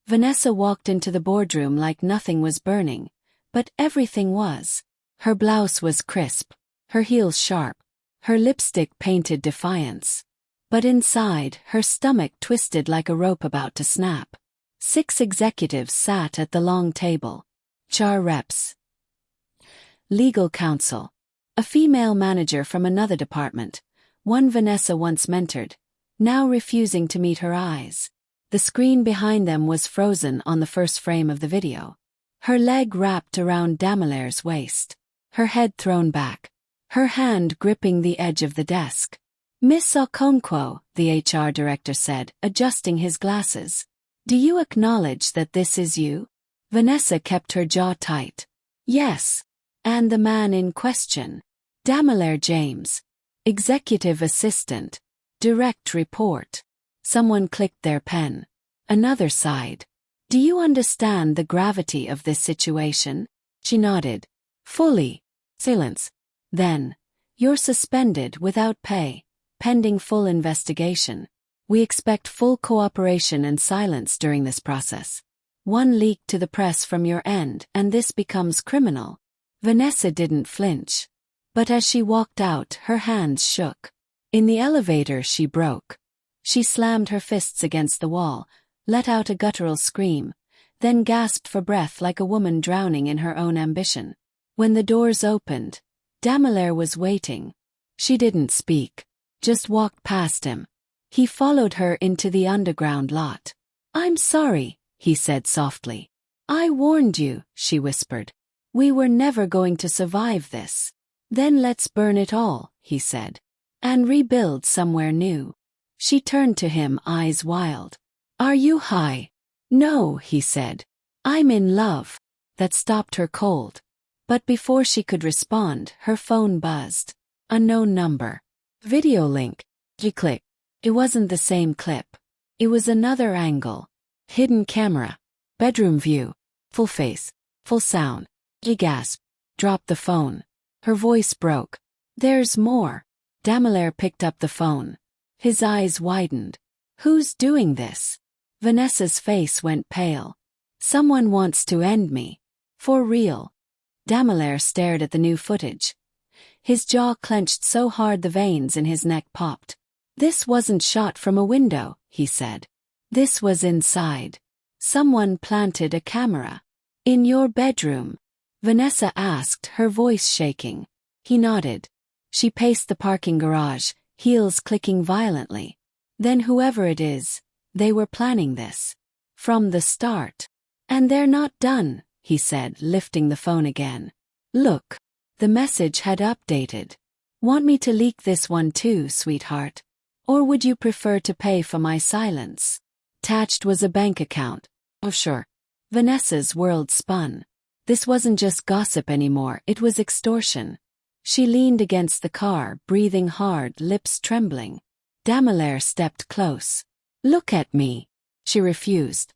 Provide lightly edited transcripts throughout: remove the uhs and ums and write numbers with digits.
Vanessa walked into the boardroom like nothing was burning, but everything was. Her blouse was crisp, her heels sharp, her lipstick painted defiance. But inside, her stomach twisted like a rope about to snap. 6 executives sat at the long table. HR reps, legal counsel, a female manager from another department, one Vanessa once mentored, now refusing to meet her eyes. The screen behind them was frozen on the first frame of the video. Her leg wrapped around Damelaire's waist, her head thrown back, her hand gripping the edge of the desk. "Miss Okonkwo," the HR director said, adjusting his glasses. "Do you acknowledge that this is you?" Vanessa kept her jaw tight. "Yes." "And the man in question?" "Damelaire James. Executive assistant. Direct report." Someone clicked their pen. Another sighed. "Do you understand the gravity of this situation?" She nodded. "Fully." Silence. Then, "You're suspended without pay, pending full investigation. We expect full cooperation and silence during this process. One leak to the press from your end and this becomes criminal." Vanessa didn't flinch. But as she walked out, her hands shook. In the elevator she broke. She slammed her fists against the wall, let out a guttural scream, then gasped for breath like a woman drowning in her own ambition. When the doors opened, Damelaire was waiting. She didn't speak, just walked past him. He followed her into the underground lot. "I'm sorry," he said softly. "I warned you," she whispered. "We were never going to survive this." "Then let's burn it all," he said, "and rebuild somewhere new." She turned to him, eyes wild. "Are you high?" "No," he said. "I'm in love." That stopped her cold. But before she could respond, her phone buzzed. Unknown number. Video link. She clicked. It wasn't the same clip. It was another angle. Hidden camera. Bedroom view. Full face. Full sound. She gasped. Dropped the phone. Her voice broke. "There's more." Damelaire picked up the phone. His eyes widened. "Who's doing this?" Vanessa's face went pale. "Someone wants to end me. For real." Damelaire stared at the new footage. His jaw clenched so hard the veins in his neck popped. "This wasn't shot from a window," he said. "This was inside. Someone planted a camera." "In your bedroom?" Vanessa asked, her voice shaking. He nodded. She paced the parking garage, heels clicking violently. "Then whoever it is, they were planning this. From the start. And they're not done," he said, lifting the phone again. "Look." The message had updated. "Want me to leak this one too, sweetheart? Or would you prefer to pay for my silence?" Attached was a bank account. "Oh sure." Vanessa's world spun. This wasn't just gossip anymore, it was extortion. She leaned against the car, breathing hard, lips trembling. Damelaire stepped close. "Look at me." She refused.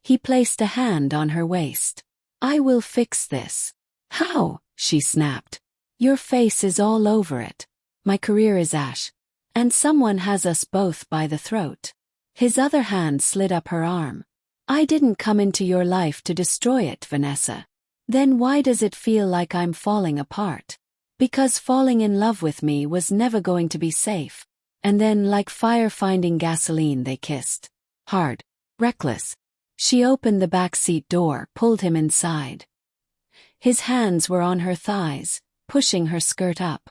He placed a hand on her waist. "I will fix this." "How?" she snapped. "Your face is all over it. My career is ash. And someone has us both by the throat." His other hand slid up her arm. "I didn't come into your life to destroy it, Vanessa. Then why does it feel like I'm falling apart?" "Because falling in love with me was never going to be safe." And then, like fire finding gasoline, they kissed. Hard. Reckless. She opened the back seat door, pulled him inside. His hands were on her thighs, pushing her skirt up.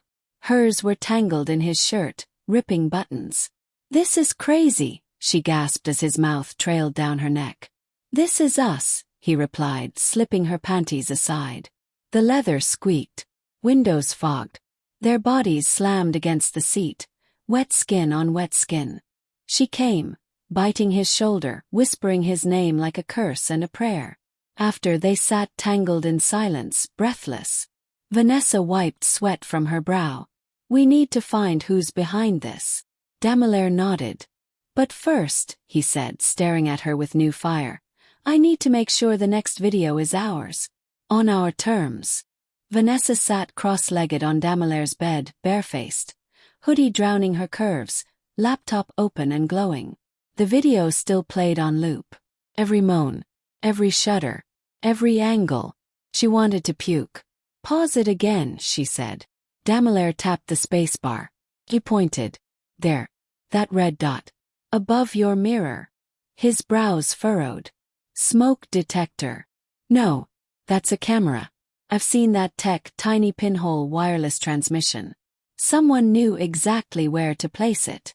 Hers were tangled in his shirt, ripping buttons. "This is crazy," she gasped as his mouth trailed down her neck. "This is us," he replied, slipping her panties aside. The leather squeaked. Windows fogged. Their bodies slammed against the seat, wet skin on wet skin. She came, biting his shoulder, whispering his name like a curse and a prayer. After, they sat tangled in silence, breathless. Vanessa wiped sweat from her brow. "We need to find who's behind this." Damelaire nodded. "But first," he said, staring at her with new fire, "I need to make sure the next video is ours. On our terms." Vanessa sat cross-legged on Damelaire's bed, barefaced, hoodie drowning her curves, laptop open and glowing. The video still played on loop. Every moan, every shudder, every angle. She wanted to puke. Pause it again, she said. Damelaire tapped the spacebar. He pointed. There. That red dot. Above your mirror. His brows furrowed. Smoke detector. No. That's a camera. I've seen that tiny pinhole wireless transmission. Someone knew exactly where to place it.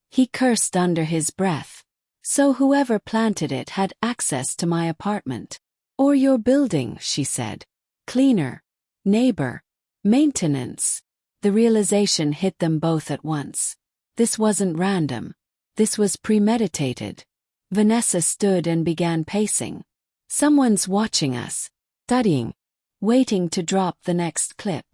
He cursed under his breath. So whoever planted it had access to my apartment. Or your building, she said. Cleaner. Neighbor. Maintenance. The realization hit them both at once. This wasn't random. This was premeditated. Vanessa stood and began pacing. Someone's watching us. Studying. Waiting to drop the next clip.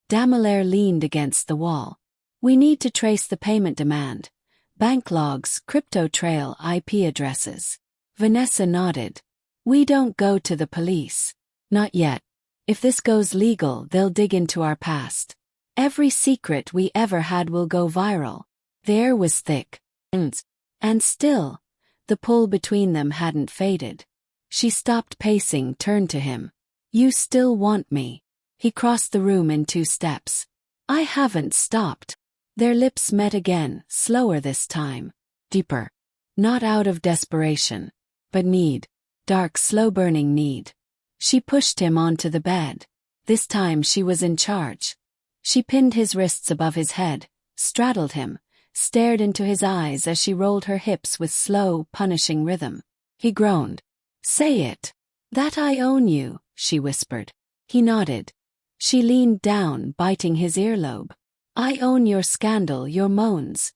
Damelaire leaned against the wall. We need to trace the payment demand. Bank logs, crypto trail, IP addresses. Vanessa nodded. We don't go to the police. Not yet. If this goes legal, they'll dig into our past. Every secret we ever had will go viral. The air was thick. And still, the pull between them hadn't faded. She stopped pacing, turned to him. You still want me? He crossed the room in 2 steps. I haven't stopped. Their lips met again, slower this time. Deeper. Not out of desperation. But need. Dark, slow-burning need. She pushed him onto the bed. This time she was in charge. She pinned his wrists above his head, straddled him, stared into his eyes as she rolled her hips with slow, punishing rhythm. He groaned. Say it. That I own you, she whispered. He nodded. She leaned down, biting his earlobe. I own your scandal, your moans.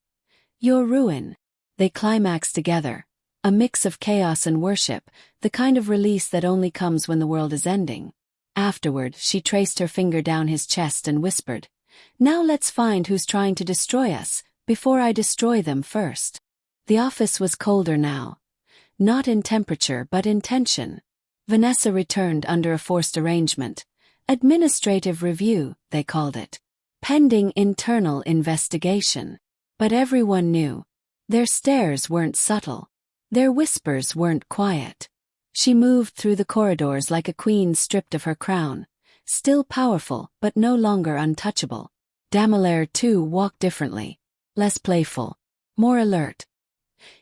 Your ruin. They climaxed together. A mix of chaos and worship, the kind of release that only comes when the world is ending. Afterward, she traced her finger down his chest and whispered, Now let's find who's trying to destroy us, before I destroy them first. The office was colder now. Not in temperature but in tension. Vanessa returned under a forced arrangement. Administrative review, they called it. Pending internal investigation. But everyone knew. Their stares weren't subtle. Their whispers weren't quiet. She moved through the corridors like a queen stripped of her crown, still powerful but no longer untouchable. Damelaire, too, walked differently. Less playful. More alert.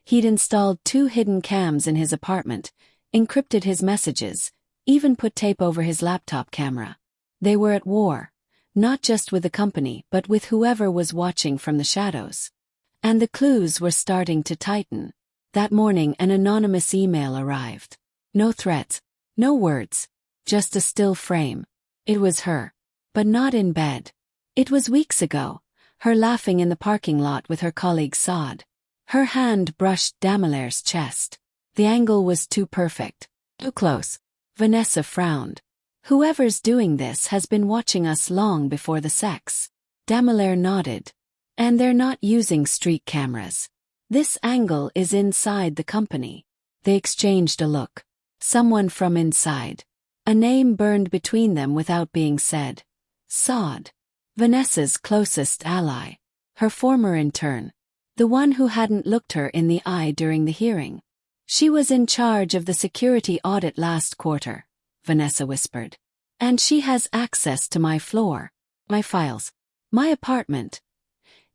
He'd installed 2 hidden cams in his apartment, encrypted his messages, even put tape over his laptop camera. They were at war, not just with the company but with whoever was watching from the shadows. And the clues were starting to tighten. That morning an anonymous email arrived. No threats, no words, just a still frame. It was her. But not in bed. It was weeks ago, her laughing in the parking lot with her colleague Saad. Her hand brushed Damelaire's chest. The angle was too perfect. Too close. Vanessa frowned. Whoever's doing this has been watching us long before the sex. Damelaire nodded. And they're not using street cameras. This angle is inside the company. They exchanged a look. Someone from inside. A name burned between them without being said. Saad. Vanessa's closest ally. Her former intern. The one who hadn't looked her in the eye during the hearing. She was in charge of the security audit last quarter, Vanessa whispered. And she has access to my floor, my files, my apartment.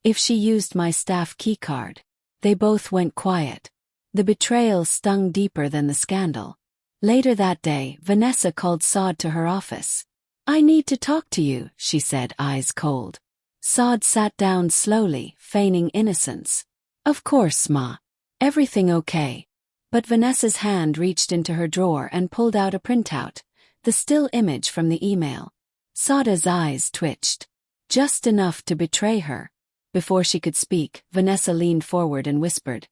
If she used my staff keycard. They both went quiet. The betrayal stung deeper than the scandal. Later that day, Vanessa called Saad to her office. I need to talk to you, she said, eyes cold. Saad sat down slowly, feigning innocence. Of course, Ma. Everything okay. But Vanessa's hand reached into her drawer and pulled out a printout, the still image from the email. Saada's eyes twitched. Just enough to betray her. Before she could speak, Vanessa leaned forward and whispered,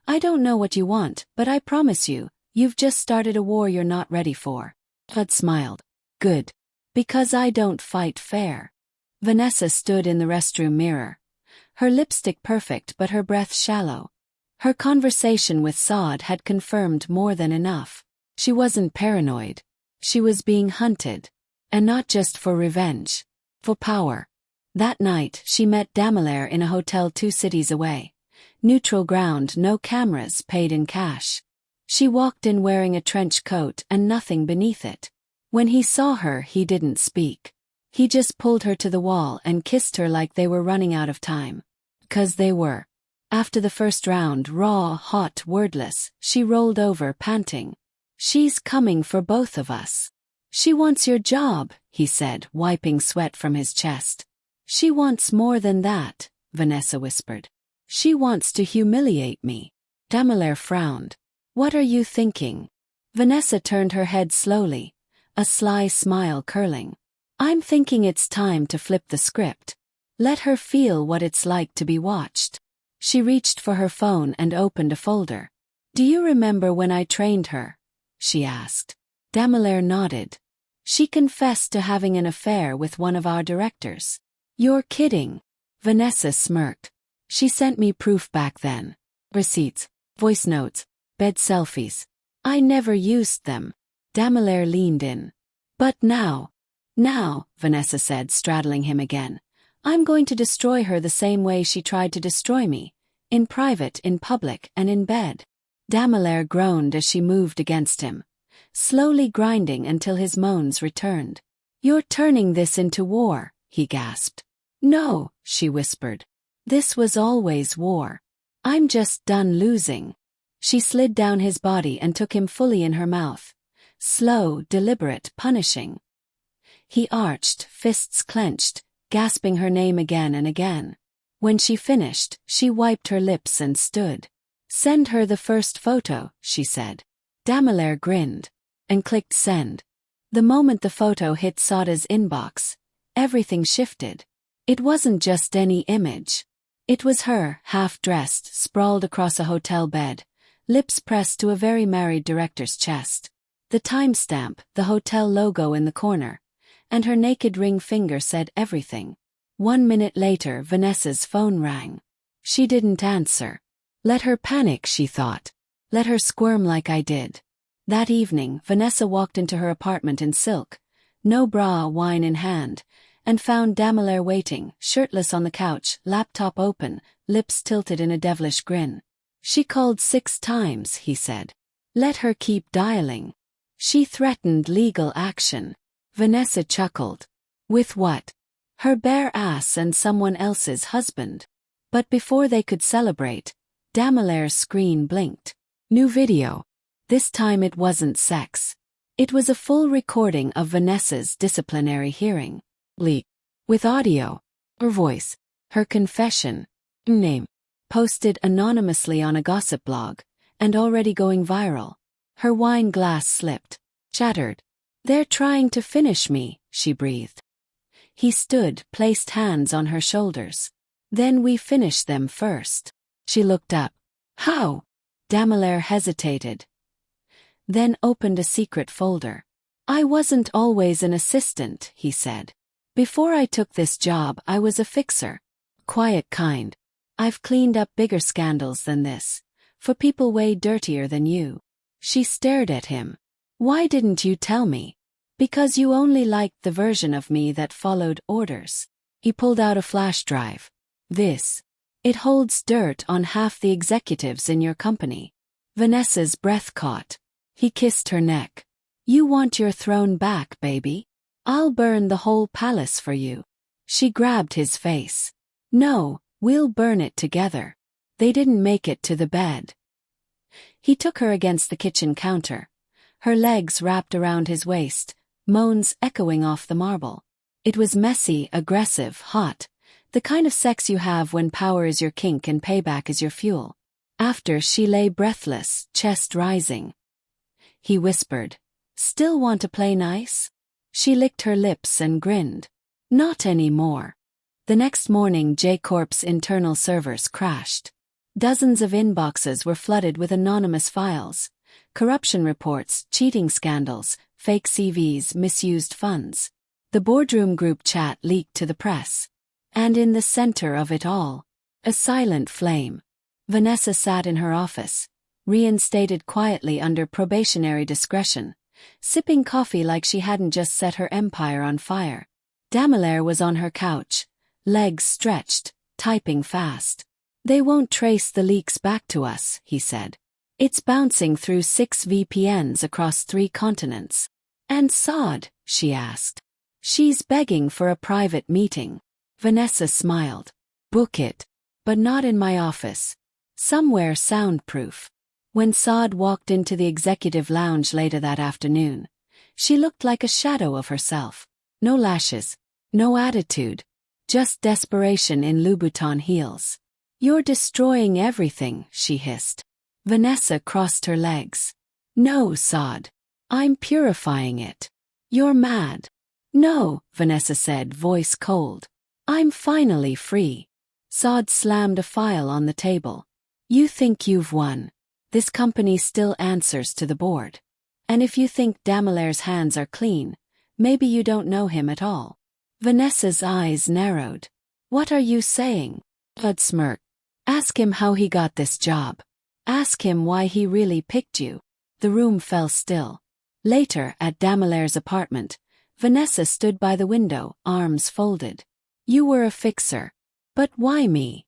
I don't know what you want, but I promise you, you've just started a war you're not ready for. Saad smiled. Good. Because I don't fight fair. Vanessa stood in the restroom mirror. Her lipstick perfect but her breath shallow. Her conversation with Saad had confirmed more than enough. She wasn't paranoid. She was being hunted. And not just for revenge. For power. That night, she met Damelaire in a hotel 2 cities away. Neutral ground, no cameras, paid in cash. She walked in wearing a trench coat and nothing beneath it. When he saw her, he didn't speak. He just pulled her to the wall and kissed her like they were running out of time. 'Cause they were. After the first round, raw, hot, wordless, she rolled over, panting. "She's coming for both of us." "She wants your job," he said, wiping sweat from his chest. "She wants more than that," Vanessa whispered. "She wants to humiliate me." Dammler frowned. "What are you thinking?" Vanessa turned her head slowly, a sly smile curling. "I'm thinking it's time to flip the script. Let her feel what it's like to be watched." She reached for her phone and opened a folder. "Do you remember when I trained her?" she asked. Dammler nodded. "She confessed to having an affair with one of our directors." "You're kidding." Vanessa smirked. "She sent me proof back then. Receipts, voice notes, bed selfies. I never used them." Dammler leaned in. "But now, Vanessa said, straddling him again, "I'm going to destroy her the same way she tried to destroy me. In private, in public, and in bed." Dammler groaned as she moved against him, slowly grinding until his moans returned. "You're turning this into war," he gasped. "No," she whispered. "This was always war. I'm just done losing." She slid down his body and took him fully in her mouth. Slow, deliberate, punishing. He arched, fists clenched, gasping her name again and again. When she finished, she wiped her lips and stood. "Send her the first photo," she said. Dammler grinned and clicked send. The moment the photo hit Sada's inbox, everything shifted. It wasn't just any image. It was her, half-dressed, sprawled across a hotel bed, lips pressed to a very married director's chest. The timestamp, the hotel logo in the corner, and her naked ring finger said everything. 1 minute later, Vanessa's phone rang. She didn't answer. Let her panic, she thought. Let her squirm like I did. That evening, Vanessa walked into her apartment in silk, no bra, wine in hand, and found Dammler waiting, shirtless on the couch, laptop open, lips tilted in a devilish grin. "She called 6 times, he said. "Let her keep dialing. She threatened legal action." Vanessa chuckled. "With what?" "Her bare ass and someone else's husband." But before they could celebrate, Dammler's screen blinked. New video. This time it wasn't sex. It was a full recording of Vanessa's disciplinary hearing. Leak. With audio. Her voice. Her confession. Name. Posted anonymously on a gossip blog, and already going viral. Her wine glass slipped. Shattered. "They're trying to finish me," she breathed. He stood, placed hands on her shoulders. "Then we finish them first." She looked up. "How?" Dammler hesitated. Then opened a secret folder. "I wasn't always an assistant," he said. "Before I took this job, I was a fixer. Quiet kind. I've cleaned up bigger scandals than this, for people way dirtier than you." She stared at him. "Why didn't you tell me?" "Because you only liked the version of me that followed orders." He pulled out a flash drive. "This. It holds dirt on half the executives in your company." Vanessa's breath caught. He kissed her neck. "You want your throne back, baby? I'll burn the whole palace for you." She grabbed his face. "No, we'll burn it together." They didn't make it to the bed. He took her against the kitchen counter, her legs wrapped around his waist, moans echoing off the marble. It was messy, aggressive, hot, the kind of sex you have when power is your kink and payback is your fuel. After, she lay breathless, chest rising. He whispered, "Still want to play nice?" She licked her lips and grinned. "Not anymore." The next morning, J-Corp's internal servers crashed. Dozens of inboxes were flooded with anonymous files, corruption reports, cheating scandals, fake CVs, misused funds. The boardroom group chat leaked to the press. And in the center of it all, a silent flame. Vanessa sat in her office, reinstated quietly under probationary discretion, sipping coffee like she hadn't just set her empire on fire. Dammler was on her couch, legs stretched, typing fast. "They won't trace the leaks back to us," he said. It's bouncing through 6 VPNs across 3 continents. And Saad, she asked. She's begging for a private meeting. Vanessa smiled. Book it. But not in my office. Somewhere soundproof. When Saad walked into the executive lounge later that afternoon, she looked like a shadow of herself. No lashes. No attitude. Just desperation in Louboutin heels. You're destroying everything, she hissed. Vanessa crossed her legs. No, Saad. I'm purifying it. You're mad. No, Vanessa said, voice cold. I'm finally free. Saad slammed a file on the table. You think you've won. This company still answers to the board. And if you think Damelaire's hands are clean, maybe you don't know him at all. Vanessa's eyes narrowed. What are you saying? Saad smirked. Ask him how he got this job. Ask him why he really picked you. The room fell still. Later, at Damelaire's apartment, Vanessa stood by the window, arms folded. You were a fixer. But why me?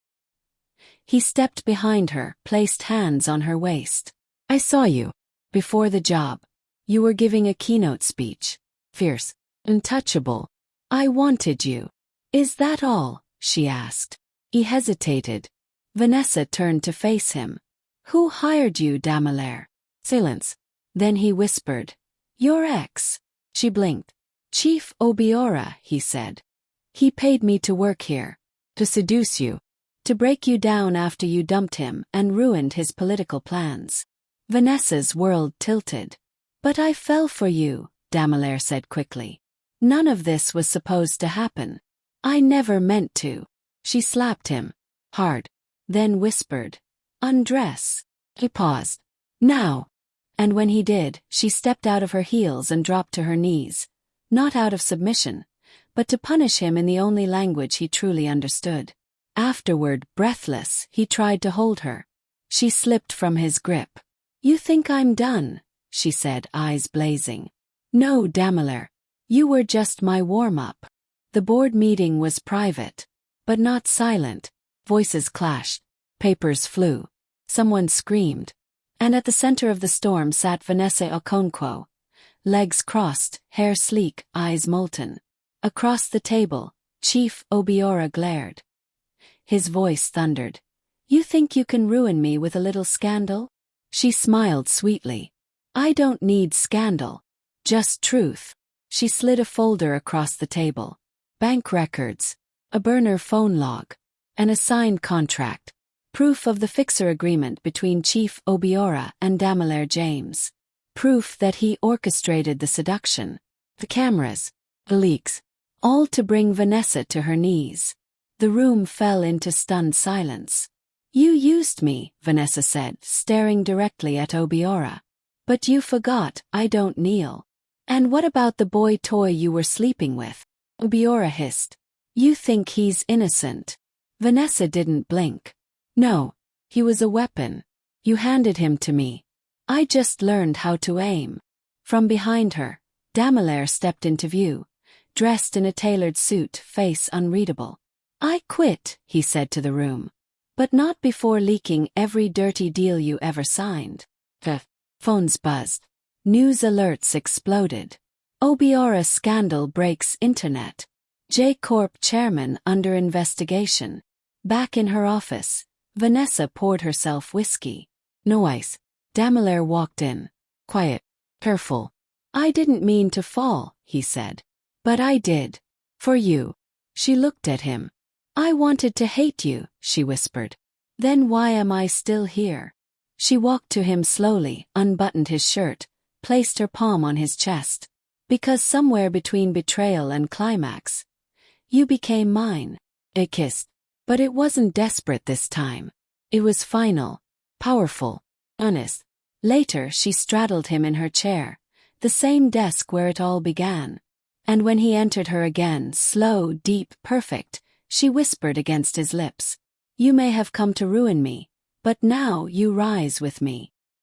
He stepped behind her, placed hands on her waist. I saw you. Before the job. You were giving a keynote speech. Fierce. Untouchable. I wanted you. Is that all? She asked. He hesitated. Vanessa turned to face him. Who hired you, Damelaire? Silence. Then he whispered. Your ex. She blinked. Chief Obiora, he said. He paid me to work here. To seduce you. To break you down after you dumped him and ruined his political plans. Vanessa's world tilted. But I fell for you, Damelaire said quickly. None of this was supposed to happen. I never meant to. She slapped him. Hard. Then whispered. Undress. He paused. Now. And when he did, she stepped out of her heels and dropped to her knees. Not out of submission, but to punish him in the only language he truly understood. Afterward, breathless, he tried to hold her. She slipped from his grip. You think I'm done? She said, eyes blazing. No, Damelaire. You were just my warm-up. The board meeting was private. But not silent. Voices clashed. Papers flew. Someone screamed. And at the center of the storm sat Vanessa Okonkwo. Legs crossed, hair sleek, eyes molten. Across the table, Chief Obiora glared. His voice thundered. You think you can ruin me with a little scandal? She smiled sweetly. I don't need scandal. Just truth. She slid a folder across the table. Bank records. A burner phone log. An assigned contract. Proof of the fixer agreement between Chief Obiora and Damelaire James. Proof that he orchestrated the seduction. The cameras. The leaks. All to bring Vanessa to her knees. The room fell into stunned silence. You used me, Vanessa said, staring directly at Obiora. But you forgot, I don't kneel. And what about the boy toy you were sleeping with? Obiora hissed. You think he's innocent. Vanessa didn't blink. No, he was a weapon. You handed him to me. I just learned how to aim. From behind her, Damelaire stepped into view, dressed in a tailored suit, face unreadable. I quit, he said to the room. But not before leaking every dirty deal you ever signed. The phones buzzed. News alerts exploded. Obiora scandal breaks internet. J-Corp chairman under investigation. Back in her office, Vanessa poured herself whiskey. No ice. Damelaire walked in. Quiet. Careful. I didn't mean to fall, he said. But I did. For you. She looked at him. I wanted to hate you, she whispered. Then why am I still here? She walked to him slowly, unbuttoned his shirt, placed her palm on his chest. Because somewhere between betrayal and climax, you became mine. It kissed. But it wasn't desperate this time. It was final, powerful, honest. Later she straddled him in her chair, the same desk where it all began. And when he entered her again, slow, deep, perfect, she whispered against his lips. You may have come to ruin me, but now you rise with me.